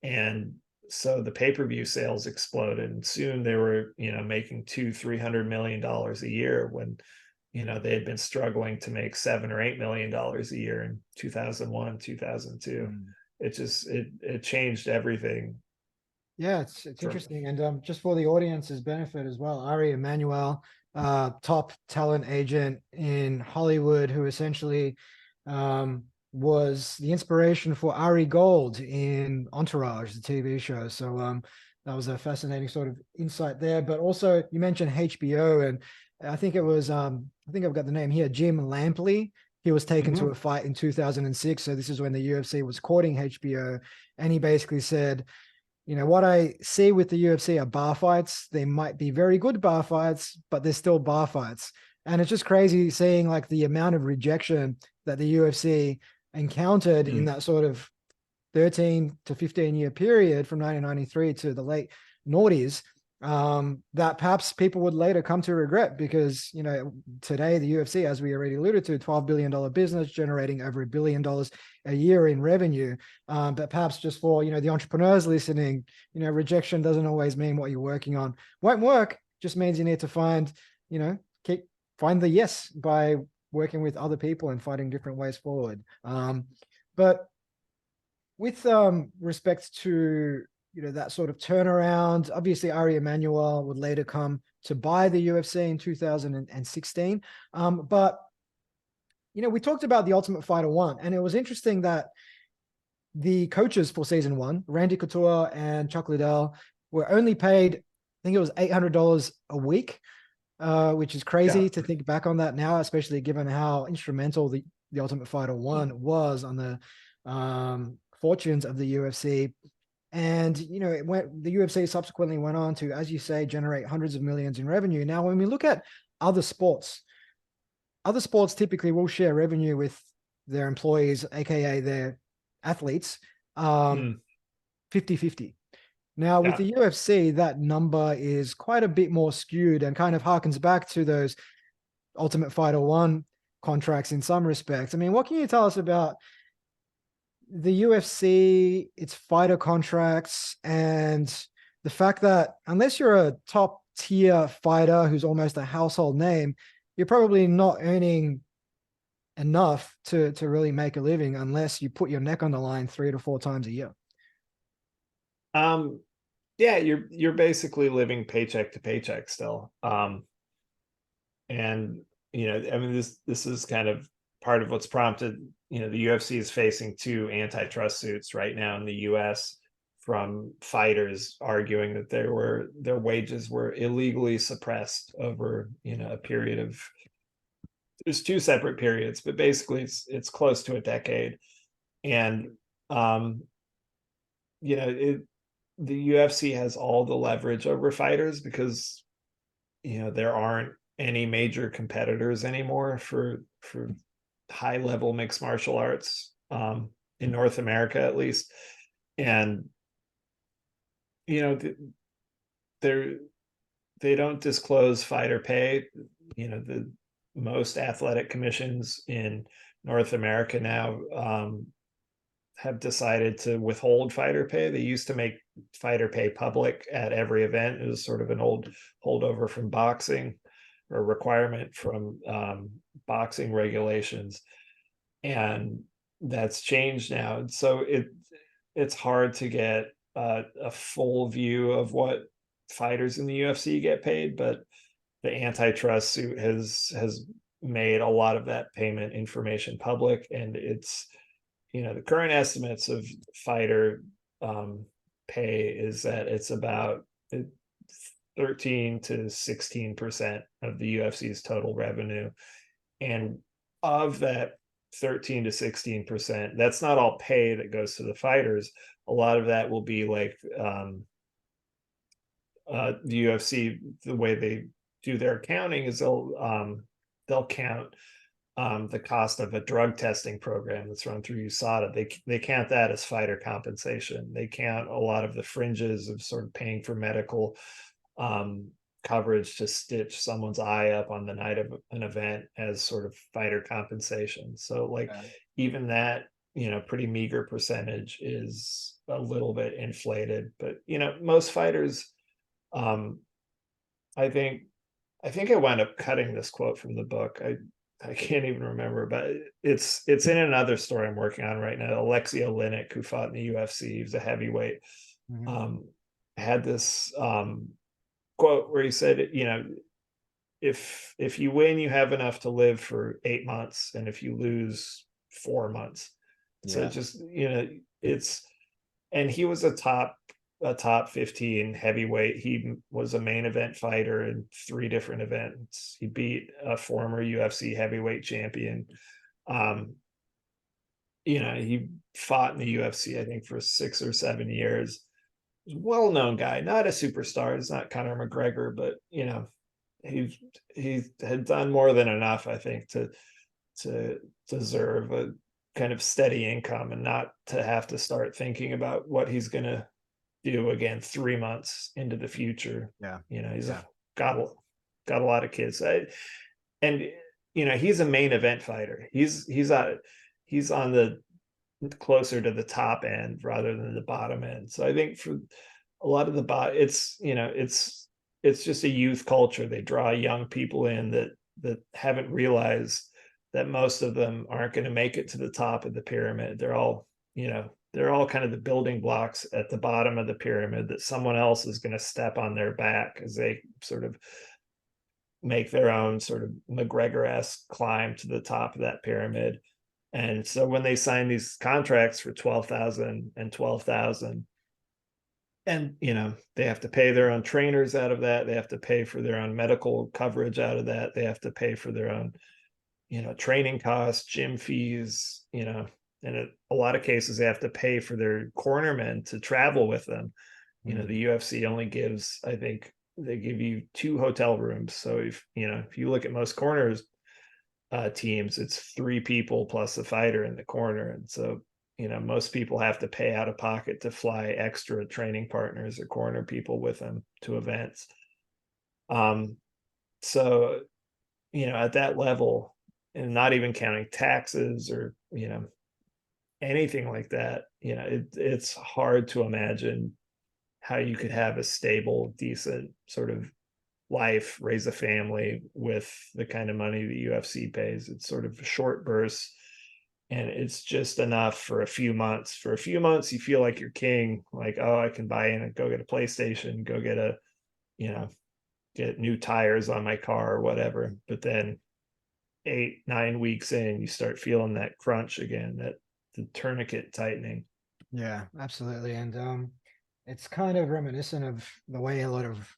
And so the pay-per-view sales exploded, and soon they were, making $200-300 million a year, when, they had been struggling to make $7 or $8 million a year in 2001, 2002. it changed everything. Yeah, it's interesting. And just for the audience's benefit as well, Ari Emanuel, top talent agent in Hollywood, who essentially was the inspiration for Ari Gold in Entourage, the TV show. So that was a fascinating sort of insight there. But also you mentioned HBO, and I think it was I think I've got the name here, Jim Lampley. He was taken to a fight in 2006. So this is when the UFC was courting HBO, and he basically said, you know, what I see with the UFC are bar fights. They might be very good bar fights, but they're still bar fights. And it's just crazy seeing like the amount of rejection that the UFC encountered in that sort of 13 to 15 year period from 1993 to the late noughties, that perhaps people would later come to regret, because, you know, today the UFC, as we already alluded to, $12 billion business generating over $1 billion a year in revenue. But perhaps just for, you know, the entrepreneurs listening, you know, rejection doesn't always mean what you're working on won't work. Just means you need to find, you know, find the yes by working with other people and finding different ways forward. But with respect to, you know, that sort of turnaround, obviously Ari Emanuel would later come to buy the UFC in 2016. But, you know, we talked about the Ultimate Fighter 1, and it was interesting that the coaches for season 1, Randy Couture and Chuck Liddell, were only paid, I think it was $800 a week, which is crazy to think back on that now, especially given how instrumental the Ultimate Fighter 1 was on the fortunes of the UFC. And, you know, the UFC subsequently went on to, as you say, generate hundreds of millions in revenue. Now, when we look at other sports typically will share revenue with their employees, aka their athletes, 50-50. Now, with the UFC, that number is quite a bit more skewed and kind of harkens back to those Ultimate Fighter 1 contracts in some respects. I mean, what can you tell us about the UFC, its fighter contracts, and the fact that unless you're a top tier fighter who's almost a household name, you're probably not earning enough to really make a living unless you put your neck on the line 3 to 4 times a year? Yeah, you're basically living paycheck to paycheck still. And, you know, I mean, this is kind of part of what's prompted, you know, the UFC is facing 2 antitrust suits right now in the US from fighters arguing that their wages were illegally suppressed over, you know, a period of, there's 2 separate periods, but basically it's close to a decade. And you know, the UFC has all the leverage over fighters because, you know, there aren't any major competitors anymore for high level mixed martial arts in North America, at least. And, you know, they don't disclose fighter pay. You know, the most athletic commissions in North America now have decided to withhold fighter pay. They used to make fighter pay public at every event. It was sort of an old holdover from boxing, or requirement from boxing regulations, and that's changed now. So it's hard to get a full view of what fighters in the UFC get paid, but the antitrust suit has made a lot of that payment information public, and it's, you know, the current estimates of fighter pay is that it's about 13 to 16% of the UFC's total revenue. And of that 13 to 16%, that's not all pay that goes to the fighters. A lot of that will be like the UFC, the way they do their accounting is they'll count the cost of a drug testing program that's run through USADA. They count that as fighter compensation. They count a lot of the fringes of sort of paying for medical coverage to stitch someone's eye up on the night of an event as sort of fighter compensation. So like even that, you know, pretty meager percentage is a little bit inflated. But, you know, most fighters, I think I wound up cutting this quote from the book. I can't even remember, but it's in another story I'm working on right now. Alexei Oleinik, who fought in the UFC, he was a heavyweight, Mhm. um, had this quote where he said, if you win, you have enough to live for 8 months, and if you lose, 4 months. So Yeah. just it's and he was a top 15 heavyweight. He was a main event fighter in 3 different events. He beat a former UFC heavyweight champion. Um, he fought in the UFC, I think, for 6 or 7 years. Well-known guy, not a superstar. He's not Conor McGregor, but he had done more than enough, I think, to deserve a kind of steady income and not to have to start thinking about what he's going to do again 3 months into the future. Yeah. He's Yeah. got a lot of kids. And he's a main event fighter. He's on the closer to the top end rather than the bottom end. So I think for a lot of it's just a youth culture. They draw young people in that haven't realized that most of them aren't going to make it to the top of the pyramid. They're all kind of the building blocks at the bottom of the pyramid that someone else is going to step on their back as they sort of make their own sort of McGregor-esque climb to the top of that pyramid. And so when they sign these contracts for 12,000 and 12,000, and they have to pay their own trainers out of that, they have to pay for their own medical coverage out of that, they have to pay for their own training costs, gym fees, and in a lot of cases they have to pay for their cornermen to travel with them. The UFC only gives, I think they give you 2 hotel rooms. So if you look at most corners teams, it's 3 people plus a fighter in the corner. And so most people have to pay out of pocket to fly extra training partners or corner people with them to events. So at that level, and not even counting taxes or anything like that, it's hard to imagine how you could have a stable, decent sort of life, raise a family with the kind of money the UFC pays. It's sort of short bursts, and it's just enough for a few months. For a few months, you feel like you're king, like, oh, I can buy in and go get a PlayStation, go get new tires on my car or whatever. But then 8, 9 weeks in, you start feeling that crunch again, that the tourniquet tightening. Yeah, absolutely. And it's kind of reminiscent of the way a lot of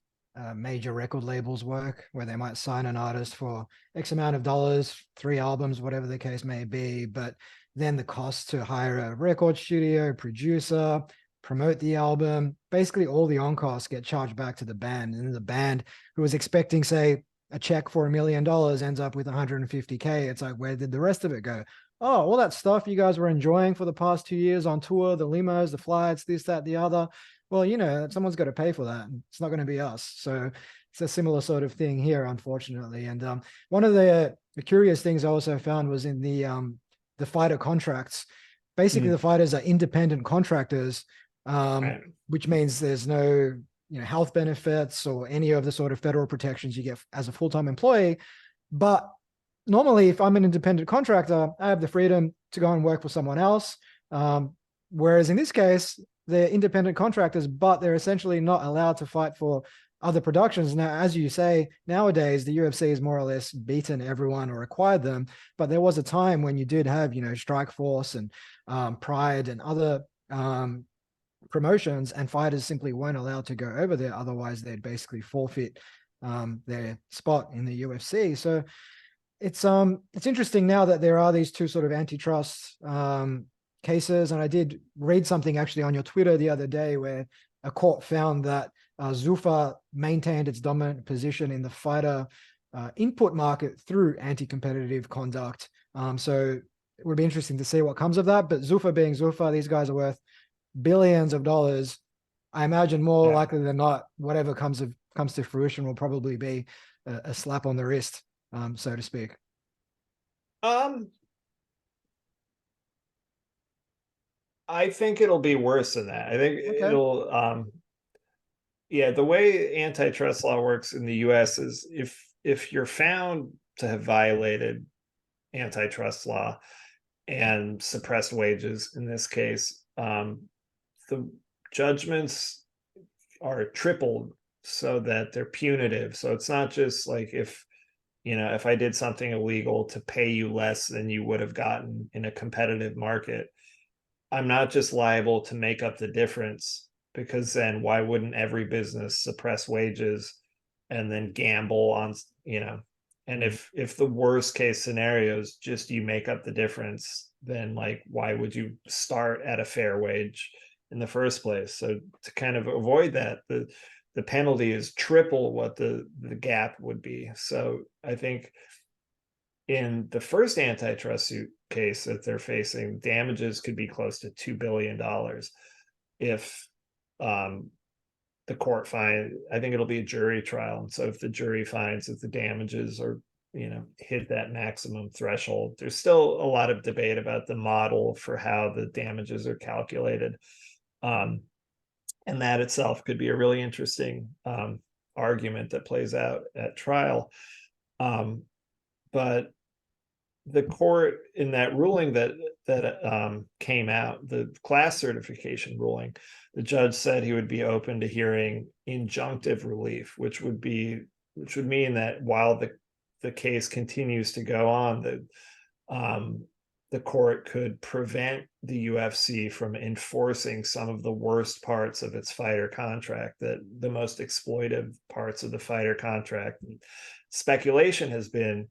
major record labels work, where they might sign an artist for X amount of dollars, 3 albums, whatever the case may be. But then the cost to hire a record studio, producer, promote the album, basically all the on costs get charged back to the band. And the band who was expecting, say, a check for $1 million ends up with 150K. It's like, where did the rest of it go? Oh, all that stuff you guys were enjoying for the past 2 years on tour, the limos, the flights, this, that, the other. Well, someone's got to pay for that. It's not going to be us. So it's a similar sort of thing here, unfortunately. And one of the curious things I also found was in the fighter contracts. Basically, the fighters are independent contractors, Right. which means there's no health benefits or any of the sort of federal protections you get as a full-time employee. But normally, if I'm an independent contractor, I have the freedom to go and work for someone else. Whereas in this case, they're independent contractors, but they're essentially not allowed to fight for other productions. Now, as you say, nowadays, the UFC has more or less beaten everyone or acquired them. But there was a time when you did have, Strikeforce and Pride and other promotions, and fighters simply weren't allowed to go over there. Otherwise, they'd basically forfeit their spot in the UFC. So it's interesting now that there are these two sort of antitrust cases. And I did read something actually on your Twitter the other day where a court found that Zuffa maintained its dominant position in the fighter input market through anti-competitive conduct. So it would be interesting to see what comes of that. But Zuffa being Zuffa, these guys are worth billions of dollars. I imagine more likely than not, whatever comes to fruition will probably be a slap on the wrist, so to speak. I think it'll be worse than that. I think Okay. it'll the way antitrust law works in the US is if you're found to have violated antitrust law and suppressed wages in this case. The judgments are tripled so that they're punitive. So it's not just like if I did something illegal to pay you less than you would have gotten in a competitive market, I'm not just liable to make up the difference, because then why wouldn't every business suppress wages and then gamble on, and if the worst case scenario is just you make up the difference, then like why would you start at a fair wage in the first place? So to kind of avoid that, the penalty is triple what the gap would be. So I think in the first antitrust suit case that they're facing, damages could be close to $2 billion if the court finds, I think it'll be a jury trial. And so if the jury finds that the damages are, hit that maximum threshold, there's still a lot of debate about the model for how the damages are calculated. And that itself could be a really interesting argument that plays out at trial. But the court in that ruling that came out, the class certification ruling, the judge said he would be open to hearing injunctive relief, which would mean that while the case continues to go on, the court could prevent the UFC from enforcing some of the worst parts of its fighter contract, the most exploitive parts of the fighter contract. And speculation has been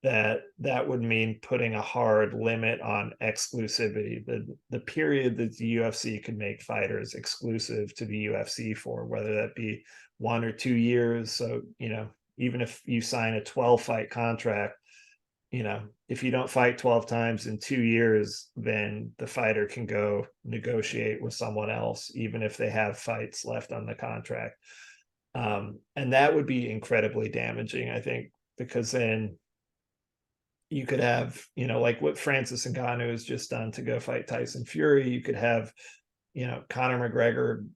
that would mean putting a hard limit on exclusivity, the period that the UFC could make fighters exclusive to the UFC for, whether that be 1 or 2 years. So, even if you sign a 12-fight contract, if you don't fight 12 times in 2 years, then the fighter can go negotiate with someone else, even if they have fights left on the contract. And that would be incredibly damaging, I think, because then you could have, like what Francis Ngannou has just done to go fight Tyson Fury. You could have, Conor McGregor,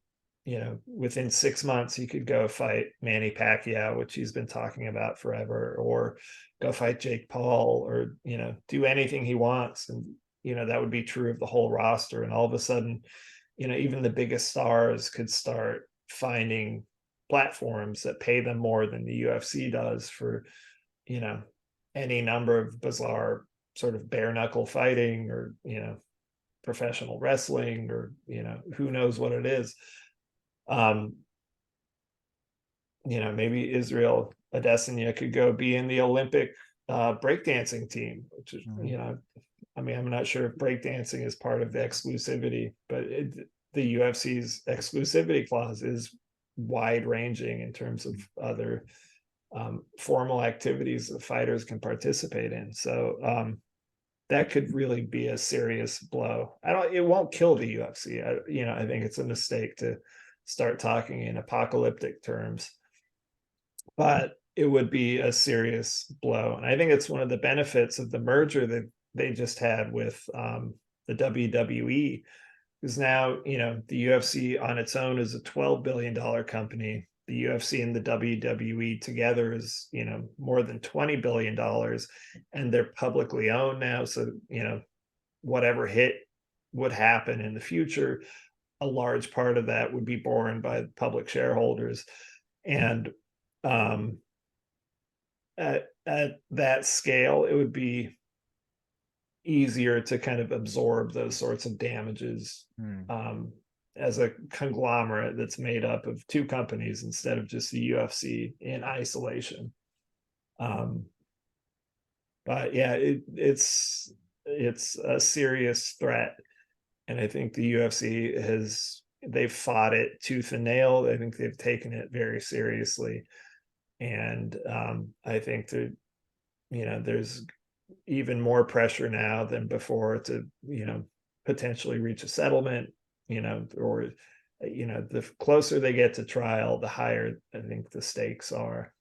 within 6 months, he could go fight Manny Pacquiao, which he's been talking about forever, or go fight Jake Paul, or, do anything he wants. And, that would be true of the whole roster. And all of a sudden, even the biggest stars could start finding platforms that pay them more than the UFC does for, any number of bizarre sort of bare knuckle fighting, or, professional wrestling, or, who knows what it is. Maybe Israel Adesanya could go be in the Olympic breakdancing team, which is, I'm not sure if breakdancing is part of the exclusivity, but the UFC's exclusivity clause is wide ranging in terms of other formal activities that fighters can participate in. So that could really be a serious blow. It won't kill the UFC. I think it's a mistake to start talking in apocalyptic terms, but it would be a serious blow. And I think it's one of the benefits of the merger that they just had with the WWE, because now, the UFC on its own is a $12 billion company. The UFC and the WWE together is, more than $20 billion, and they're publicly owned now. So, whatever hit would happen in the future, a large part of that would be borne by public shareholders. And at that scale, it would be easier to kind of absorb those sorts of damages as a conglomerate that's made up of 2 companies instead of just the UFC in isolation. But yeah, it's a serious threat. And I think the UFC they've fought it tooth and nail. I think they've taken it very seriously. And I think that, there's even more pressure now than before to, potentially reach a settlement, or, the closer they get to trial, the higher I think the stakes are.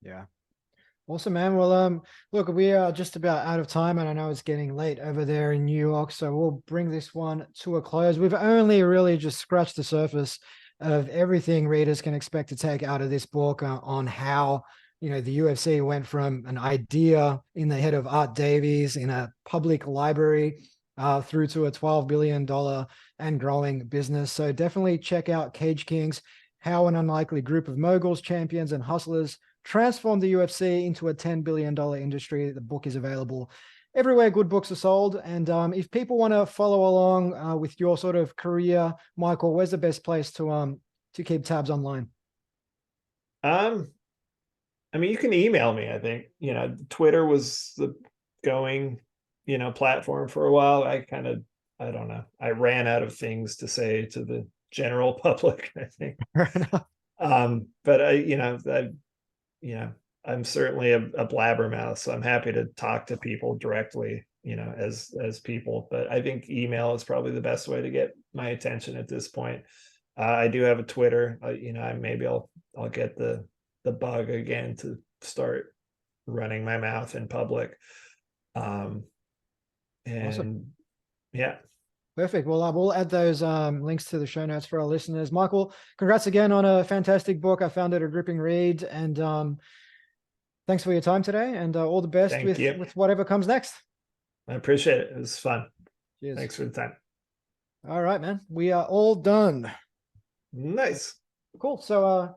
Yeah. Awesome, man. Well, look, we are just about out of time, and I know it's getting late over there in New York, so we'll bring this one to a close. We've only really just scratched the surface of everything readers can expect to take out of this book on how the UFC went from an idea in the head of Art Davies in a public library through to a $12 billion and growing business. So definitely check out Cage Kings, How an Unlikely Group of Moguls, Champions, and Hustlers Transformed the UFC into a $10 billion industry. The book is available everywhere good books are sold. And if people want to follow along with your sort of career, Michael, where's the best place to keep tabs online? I mean, you can email me. I think, Twitter was the going, platform for a while. I don't know. I ran out of things to say to the general public, I think. But I'm certainly a blabbermouth, so I'm happy to talk to people directly, as people. But I think email is probably the best way to get my attention at this point. I do have a Twitter. Maybe I'll get the bug again to start running my mouth in public. And Awesome. Yeah. Perfect. Well, we'll add those links to the show notes for our listeners. Michael, congrats again on a fantastic book. I found it a gripping read, and thanks for your time today, and all the best Thank you. with whatever comes next. I appreciate it. It was fun. Cheers. Thanks for the time. All right, man. We are all done. Nice. Cool. So